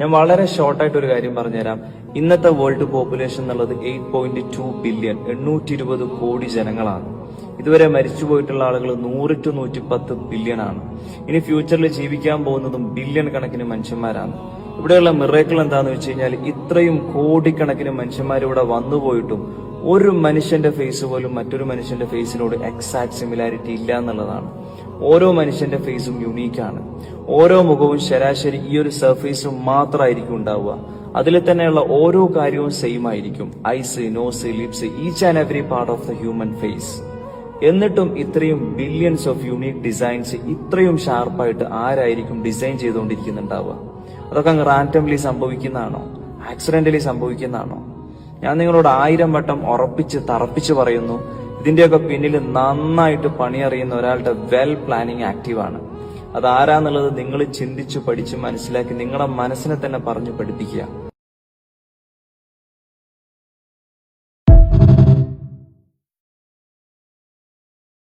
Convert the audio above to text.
ഞാൻ വളരെ ഷോർട്ടായിട്ട് ഒരു കാര്യം പറഞ്ഞുതരാം. ഇന്നത്തെ വേൾഡ് പോപ്പുലേഷൻ എന്നുള്ളത് 8.2 ബില്യൺ 820 കോടി ജനങ്ങളാണ്. ഇതുവരെ മരിച്ചുപോയിട്ടുള്ള ആളുകൾ 100 to 110 ബില്യൺ ആണ്. ഇനി ഫ്യൂച്ചറിൽ ജീവിക്കാൻ പോകുന്നതും ബില്യൺ കണക്കിന് മനുഷ്യന്മാരാണ്. ഇവിടെയുള്ള മിറേക്കിൾ എന്താന്ന് വെച്ച് കഴിഞ്ഞാൽ ഇത്രയും കോടിക്കണക്കിന് മനുഷ്യന്മാർ ഇവിടെ വന്നുപോയിട്ടും ഒരു മനുഷ്യന്റെ ഫേസ് പോലും മറ്റൊരു മനുഷ്യന്റെ ഫേസിനോട് എക്സാക്ട് സിമിലാരിറ്റി ഇല്ല എന്നുള്ളതാണ്. ഓരോ മനുഷ്യന്റെ ഫേസും യുണീക്കാണ്. ഓരോ മുഖവും ശരാശരി ഈ ഒരു സർഫേസും മാത്രമായിരിക്കും ഉണ്ടാവുക. അതിൽ തന്നെയുള്ള ഓരോ കാര്യവും സെയിം ആയിരിക്കും. Eyes, nose, lips, each and every part of the human face. എന്നിട്ടും ഇത്രയും ബില്യൺസ് ഓഫ് യൂണീക് ഡിസൈൻസ് ഇത്രയും ഷാർപ്പായിട്ട് ആരായിരിക്കും ഡിസൈൻ ചെയ്തുകൊണ്ടിരിക്കുന്നുണ്ടാവുക? അതൊക്കെ അങ്ങ് റാൻഡംലി സംഭവിക്കുന്നതാണോ? ആക്സിഡന്റലി സംഭവിക്കുന്നതാണോ? ഞാൻ നിങ്ങളോട് 1000 വട്ടം ഉറപ്പിച്ച് തറപ്പിച്ച് പറയുന്നു, ഇതിന്റെയൊക്കെ പിന്നിൽ നന്നായിട്ട് പണിയറിയുന്ന ഒരാളുടെ വെൽ പ്ലാനിങ് ആക്റ്റീവാണ്. അതാരാന്നുള്ളത് നിങ്ങൾ ചിന്തിച്ചു പഠിച്ച് മനസ്സിലാക്കി നിങ്ങളുടെ മനസ്സിനെ തന്നെ പറഞ്ഞു പഠിപ്പിക്കുക.